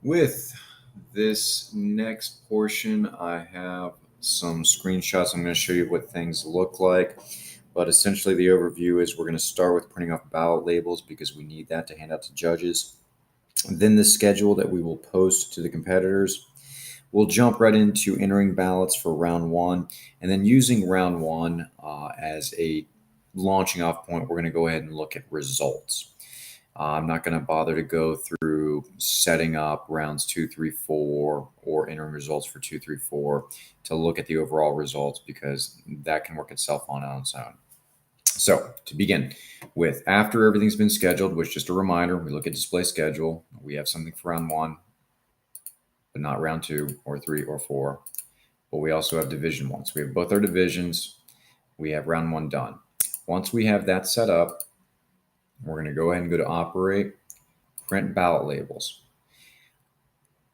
With this next portion, I have some screenshots. I'm going to show you what things look like. But essentially, the overview is we're going to start with printing off ballot labels because we need that to hand out to judges. Then the schedule that we will post to the competitors. We'll jump right into entering ballots for round one. And then using round one as a launching off point, we're going to go ahead and look at results. I'm not going to bother to go through setting up rounds 2, 3, 4, or entering results for 2, 3, 4 to look at the overall results because that can work itself on its own. So to begin with, after everything's been scheduled, which just a reminder, we look at display schedule. We have something for round one, but not round 2 or 3 or 4. But we also have division 1. So we have both our divisions. We have round 1 done. Once we have that set up, we're going to go ahead and go to operate, print ballot labels.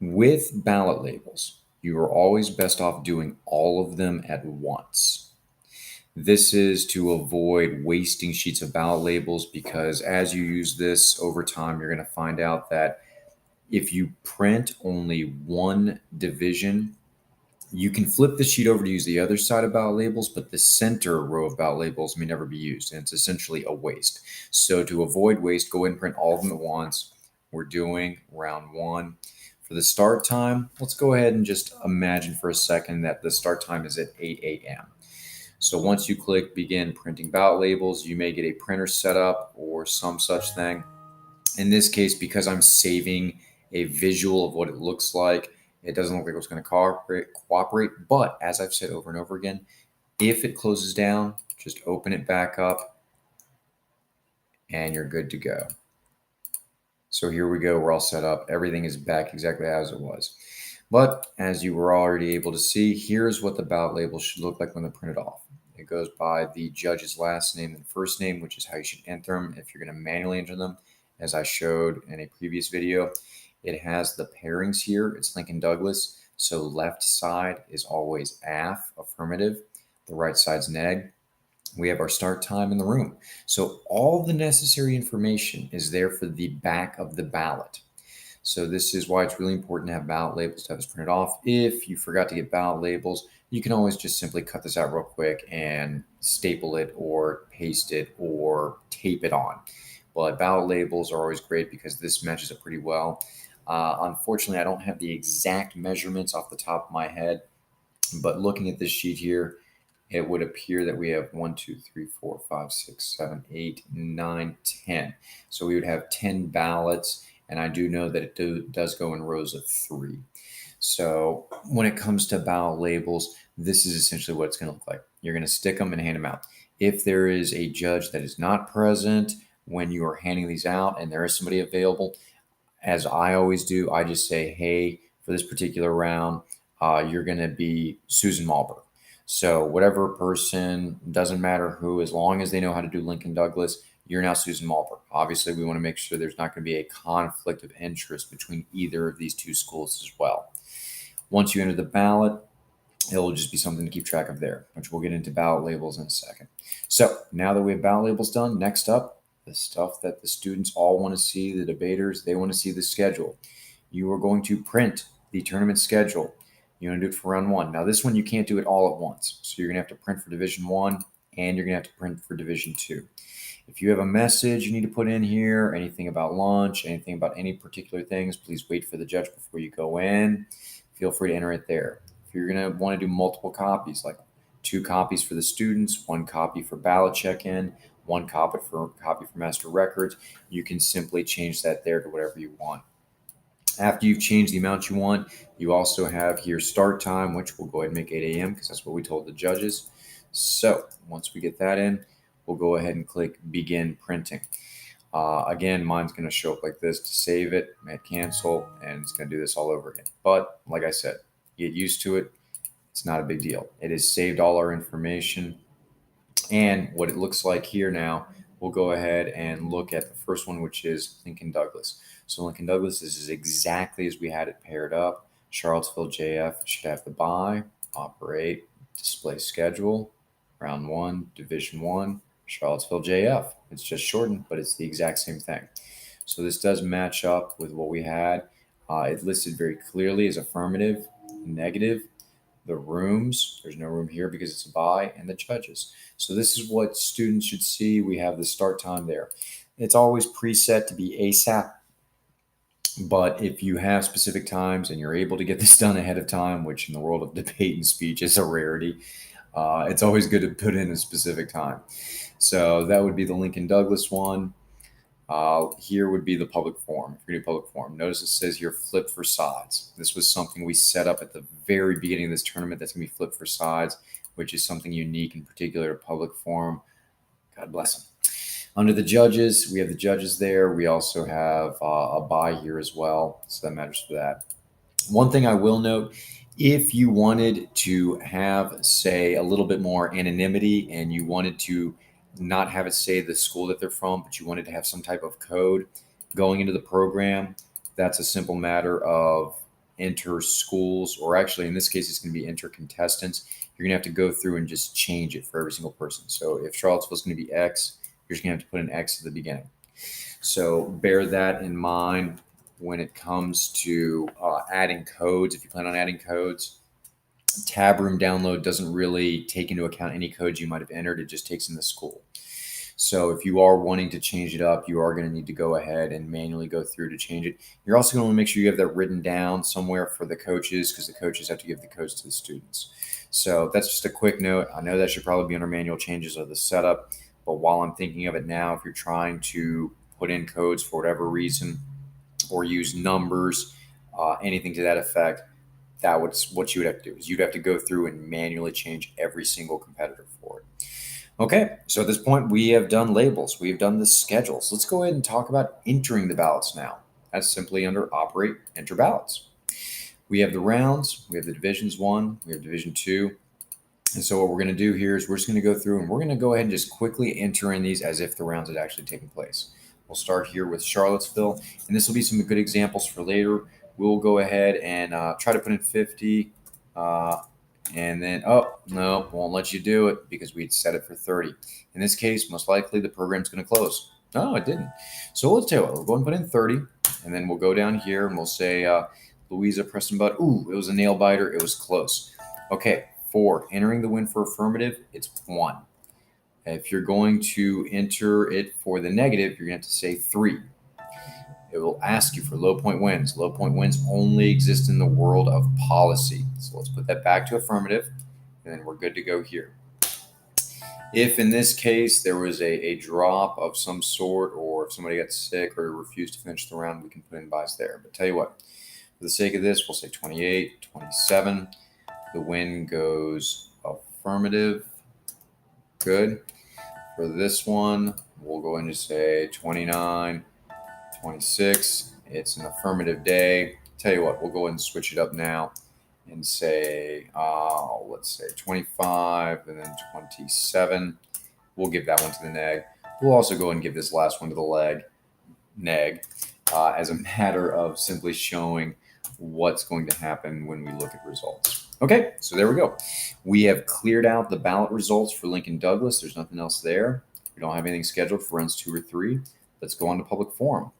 With ballot labels, you are always best off doing all of them at once. This is to avoid wasting sheets of ballot labels because as you use this over time, you're going to find out that if you print only one division, you can flip the sheet over to use the other side of ballot labels, but the center row of ballot labels may never be used, and it's essentially a waste. So to avoid waste, go ahead and print all of them at once. We're doing round one. For the start time, let's go ahead and just imagine for a second that the start time is at 8 a.m. So once you click begin printing ballot labels, you may get a printer set up or some such thing. In this case, because I'm saving a visual of what it looks like, it doesn't look like it's going to cooperate. But as I've said over and over again, if it closes down, just open it back up and you're good to go. So here we go. We're all set up. Everything is back exactly as it was. But as you were already able to see, here's what the ballot label should look like when they're printed off. It goes by the judge's last name and first name, which is how you should enter them if you're going to manually enter them, as I showed in a previous video. It has the pairings here. It's Lincoln Douglas. So left side is always affirmative. The right side's neg. We have our start time in the room. So all the necessary information is there for the back of the ballot. So this is why it's really important to have ballot labels to have this printed off. If you forgot to get ballot labels, you can always just simply cut this out real quick and staple it or paste it or tape it on. But ballot labels are always great because this matches up pretty well. Unfortunately, I don't have the exact measurements off the top of my head, but looking at this sheet here, it would appear that we have 1, 2, 3, 4, 5, 6, 7, 8, 9, 10. So we would have 10 ballots. And I do know that it does go in rows of 3. So when it comes to ballot labels, this is essentially what it's going to look like. You're going to stick them and hand them out. If there is a judge that is not present when you are handing these out and there is somebody available, as I always do, I just say, hey, for this particular round, you're going to be Susan Malberg. So whatever person, doesn't matter who, as long as they know how to do Lincoln Douglas, you're now Susan Malberg. Obviously, we want to make sure there's not going to be a conflict of interest between either of these two schools as well. Once you enter the ballot, it'll just be something to keep track of there, which we'll get into ballot labels in a second. So now that we have ballot labels done, next up, the stuff that the students all want to see, the debaters, they want to see the schedule. You are going to print the tournament schedule. You're going to do it for round one. Now, this one, you can't do it all at once. So you're going to have to print for Division 1 and you're going to have to print for Division 2. If you have a message you need to put in here, anything about lunch, anything about any particular things, please wait for the judge before you go in. Feel free to enter it there. If you're going to want to do multiple copies, like 2 copies for the students, 1 copy for ballot check-in, 1 copy for master records, you can simply change that there to whatever you want. After you've changed the amount you want, you also have here start time, which we'll go ahead and make 8 a.m. because that's what we told the judges. So once we get that in, we'll go ahead and click begin printing. Again, mine's going to show up like this to save it, hit cancel, and it's going to do this all over again. But like I said, get used to it. It's not a big deal. It has saved all our information. And what it looks like here now, we'll go ahead and look at the first one, which is Lincoln Douglas. So Lincoln Douglas, this is exactly as we had it paired up. Charlottesville JF should have the bye, operate, display schedule, round 1, Division 1, Charlottesville JF. It's just shortened, but it's the exact same thing. So this does match up with what we had. It listed very clearly as affirmative, negative, the rooms. There's no room here because it's a by, and the judges. So this is what students should see. We have the start time there. It's always preset to be ASAP, but if you have specific times and you're able to get this done ahead of time, which in the world of debate and speech is a rarity, it's always good to put in a specific time. So that would be the Lincoln Douglas one. Here would be the public forum. If you're going to do public forum, notice it says here flip for sides. This was something we set up at the very beginning of this tournament. That's going to be flip for sides, which is something unique in particular to public forum. God bless them. Under the judges, we have the judges there. We also have a by here as well. So that matters for that. One thing I will note, if you wanted to have, say, a little bit more anonymity and you wanted to not have it say the school that they're from, but you wanted to have some type of code going into the program, that's a simple matter of enter schools, or actually in this case, it's going to be enter contestants. You're going to have to go through and just change it for every single person. So if Charlottesville is going to be X, you're just going to have to put an X at the beginning. So bear that in mind when it comes to adding codes. If you plan on adding codes, tab room download doesn't really take into account any codes you might have entered. It just takes in the school. So if you are wanting to change it up, you are going to need to go ahead and manually go through to change it. You're also going to make sure you have that written down somewhere for the coaches, because the coaches have to give the codes to the students. So that's just a quick note. I know that should probably be under manual changes of the setup, but while I'm thinking of it now, if you're trying to put in codes for whatever reason or use numbers, anything to that effect, that was what you would have to do, is you'd have to go through and manually change every single competitor for it. Okay, so at this point, we have done labels. We've done the schedules. Let's go ahead and talk about entering the ballots now. That's simply under Operate, Enter Ballots. We have the rounds. We have the Divisions 1. We have Division 2. And so what we're going to do here is we're just going to go through and we're going to go ahead and just quickly enter in these as if the rounds had actually taken place. We'll start here with Charlottesville, and this will be some good examples for later. We'll go ahead and try to put in 50. And then, oh, no, won't let you do it because we'd set it for 30. In this case, most likely the program's going to close. No, it didn't. So let's tell you what, we'll go and put in 30, and then we'll go down here and we'll say Louisa Preston Butt. Ooh, it was a nail biter. It was close. Okay, for entering the win for affirmative, it's 1. If you're going to enter it for the negative, you're going to have to say 3. It will ask you for low point wins. Low point wins only exist in the world of policy. So let's put that back to affirmative, and then we're good to go here. If in this case there was a drop of some sort, or if somebody got sick or refused to finish the round, we can put in buys there. But tell you what, for the sake of this, we'll say 28, 27. The win goes affirmative. Good. For this one, we'll go ahead and say 29. 26, it's an affirmative day. Tell you what, we'll go ahead and switch it up now and say, let's say 25 and then 27. We'll give that one to the neg. We'll also go ahead and give this last one to the neg, as a matter of simply showing what's going to happen when we look at results. Okay, so there we go. We have cleared out the ballot results for Lincoln Douglas. There's nothing else there. We don't have anything scheduled for rounds 2 or 3. Let's go on to public forum.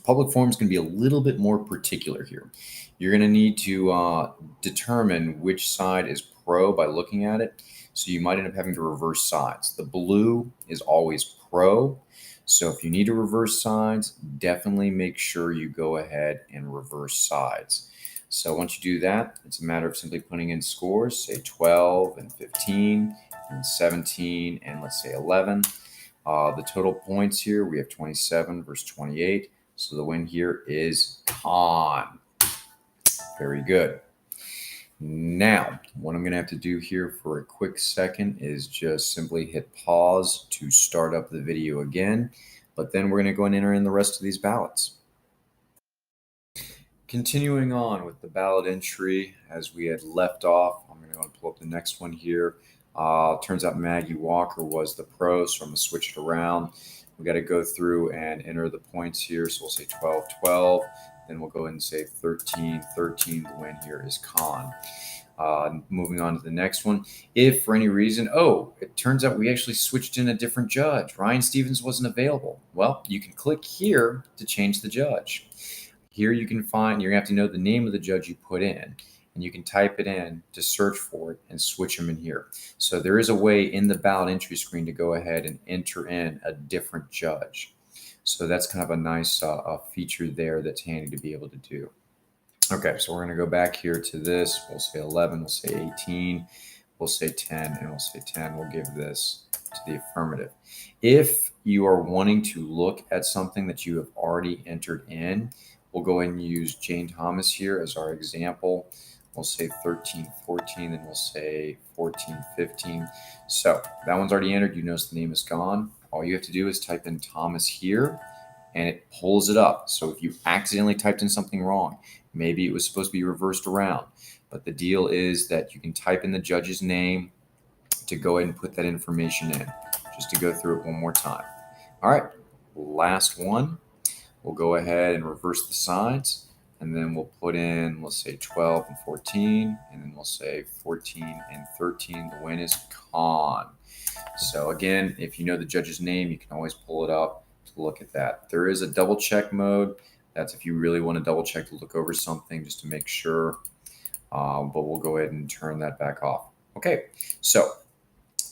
Public forum is going to be a little bit more particular here. You're going to need to determine which side is pro by looking at it. So you might end up having to reverse sides. The blue is always pro. So if you need to reverse sides, definitely make sure you go ahead and reverse sides. So once you do that, it's a matter of simply putting in scores, say 12 and 15 and 17 and let's say 11. The total points here, we have 27 versus 28. So the win here is con. Very good. Now, what I'm going to have to do here for a quick second is just simply hit pause to start up the video again. But then we're going to go and enter in the rest of these ballots. Continuing on with the ballot entry as we had left off, I'm going to go and pull up the next one here. Turns out Maggie Walker was the pro, so I'm going to switch it around. We got to go through and enter the points here. So we'll say 12, 12. Then we'll go ahead and say 13, 13. The win here is con. Moving on to the next one. If for any reason, it turns out we actually switched in a different judge. Ryan Stevens wasn't available. Well, you can click here to change the judge. Here you can find, you're going to have to know the name of the judge you put in, and you can type it in to search for it and switch them in here. So there is a way in the ballot entry screen to go ahead and enter in a different judge. So that's kind of a nice feature there that's handy to be able to do. Okay, so we're going to go back here to this. We'll say 11, we'll say 18, we'll say 10, and we'll say 10. We'll give this to the affirmative. If you are wanting to look at something that you have already entered in, we'll go ahead and use Jane Thomas here as our example. We'll say 13, 14, then we'll say 14, 15. So that one's already entered. You notice the name is gone. All you have to do is type in Thomas here, and it pulls it up. So if you accidentally typed in something wrong, maybe it was supposed to be reversed around, but the deal is that you can type in the judge's name to go ahead and put that information in. Just to go through it one more time. All right, last one. We'll go ahead and reverse the signs, and then we'll put in, let's say 12 and 14, and then we'll say 14 and 13. The win is Con. So again, if you know the judge's name, you can always pull it up to look at that. There is a double check mode. That's if you really want to double check to look over something just to make sure. But we'll go ahead and turn that back off. Okay, so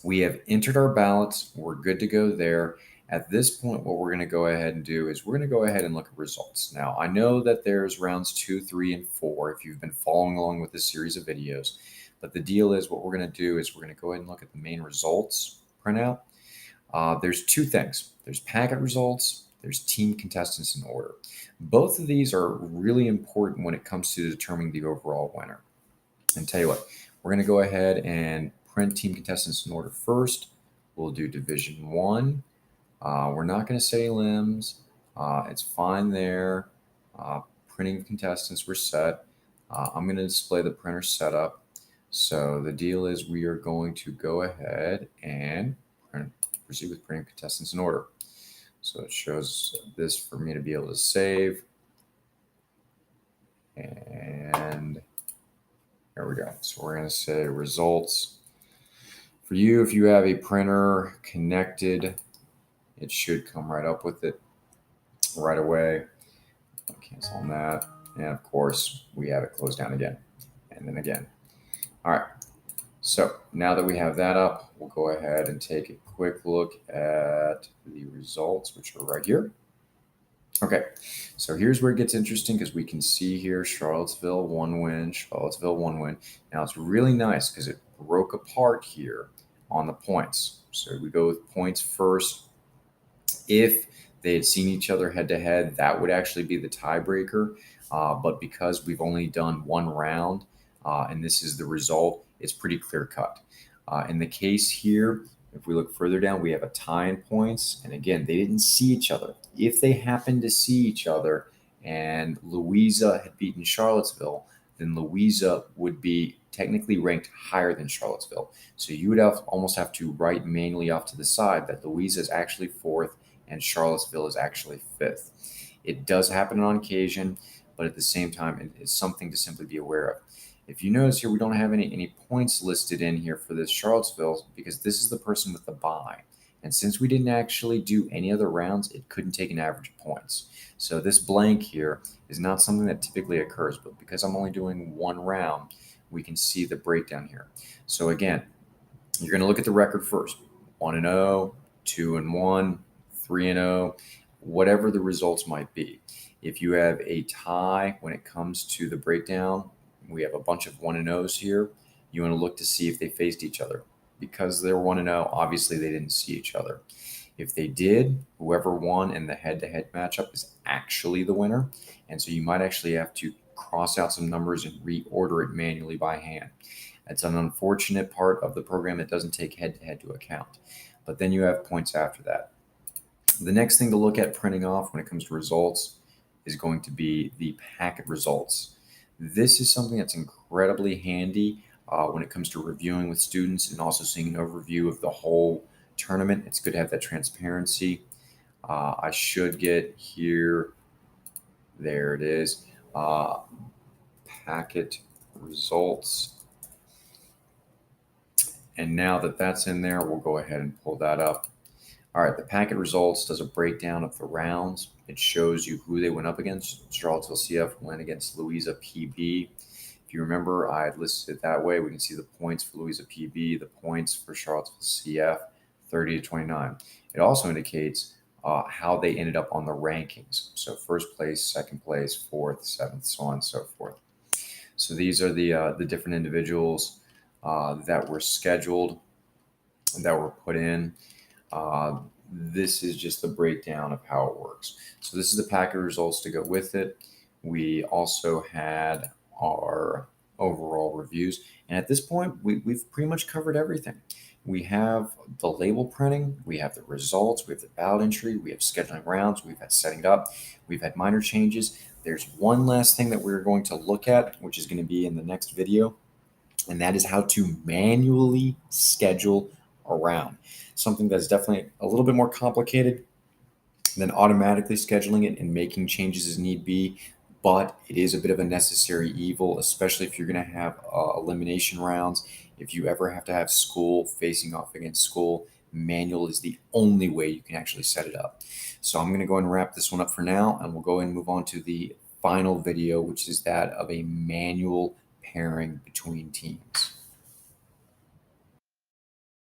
we have entered our ballots. We're good to go there. At this point, what we're going to go ahead and do is we're going to go ahead and look at results. Now, I know that there's rounds 2, 3, and 4 if you've been following along with this series of videos. But the deal is what we're going to do is we're going to go ahead and look at the main results printout. There's two things. There's packet results. There's team contestants in order. Both of these are really important when it comes to determining the overall winner. And tell you what, we're going to go ahead and print team contestants in order first. We'll do Division 1. We're not going to say limbs. It's fine there. Printing contestants were set. I'm going to display the printer setup. So the deal is we are going to go ahead and proceed with printing contestants in order. So it shows this for me to be able to save. And there we go. So we're going to say results. For you, if you have a printer connected, it should come right up with it right away. I'll cancel on that. And of course, we have it closed down again and then again. All right. So now that we have that up, we'll go ahead and take a quick look at the results, which are right here. Okay, so here's where it gets interesting because we can see here Charlottesville 1 win, Charlottesville 1 win. Now it's really nice because it broke apart here on the points. So we go with points first. If they had seen each other head to head, that would actually be the tiebreaker. But because we've only done one round and this is the result, it's pretty clear cut. In the case here, if we look further down, we have a tie in points. And again, they didn't see each other. If they happened to see each other and Louisa had beaten Charlottesville, then Louisa would be technically ranked higher than Charlottesville. So you would almost have to write manually off to the side that Louisa is actually 4th and Charlottesville is actually 5th. It does happen on occasion, but at the same time, it's something to simply be aware of. If you notice here, we don't have any points listed in here for this Charlottesville because this is the person with the bye. And since we didn't actually do any other rounds, it couldn't take an average of points. So this blank here is not something that typically occurs, but because I'm only doing one round, we can see the breakdown here. So again, you're going to look at the record first. 1-0, 2-1, 3-0, whatever the results might be. If you have a tie when it comes to the breakdown, we have a bunch of 1-0s here. You want to look to see if they faced each other. Because they're 1-0, obviously they didn't see each other. If they did, whoever won in the head-to-head matchup is actually the winner. And so you might actually have to cross out some numbers and reorder it manually by hand. It's an unfortunate part of the program that doesn't take head-to-head to account. But then you have points after that. The next thing to look at printing off when it comes to results is going to be the packet results. This is something that's incredibly handy when it comes to reviewing with students and also seeing an overview of the whole tournament. It's good to have that transparency. I should get here. There it is. Packet results. And now that that's in there, we'll go ahead and pull that up. All right, the packet results does a breakdown of the rounds. It shows you who they went up against. Charlottesville CF went against Louisa PB. If you remember, I had listed it that way. We can see the points for Louisa PB, the points for Charlottesville CF, 30 to 29. It also indicates how they ended up on the rankings. So first place, second place, fourth, seventh, so on and so forth. So these are the different individuals that were scheduled, that were put in. This is just the breakdown of how it works. So this is the packet results to go with it. We also had our overall reviews. And at this point, we've pretty much covered everything. We have the label printing, we have the results, we have the ballot entry, we have scheduling rounds, we've had setting it up, we've had minor changes. There's one last thing that we're going to look at, which is going to be in the next video, and that is how to manually schedule around. Something that's definitely a little bit more complicated than automatically scheduling it and making changes as need be, but it is a bit of a necessary evil, especially if you're going to have elimination rounds. If you ever have to have school facing off against school, manual is the only way you can actually set it up. So I'm going to go and wrap this one up for now, and we'll go and move on to the final video, which is that of a manual pairing between teams.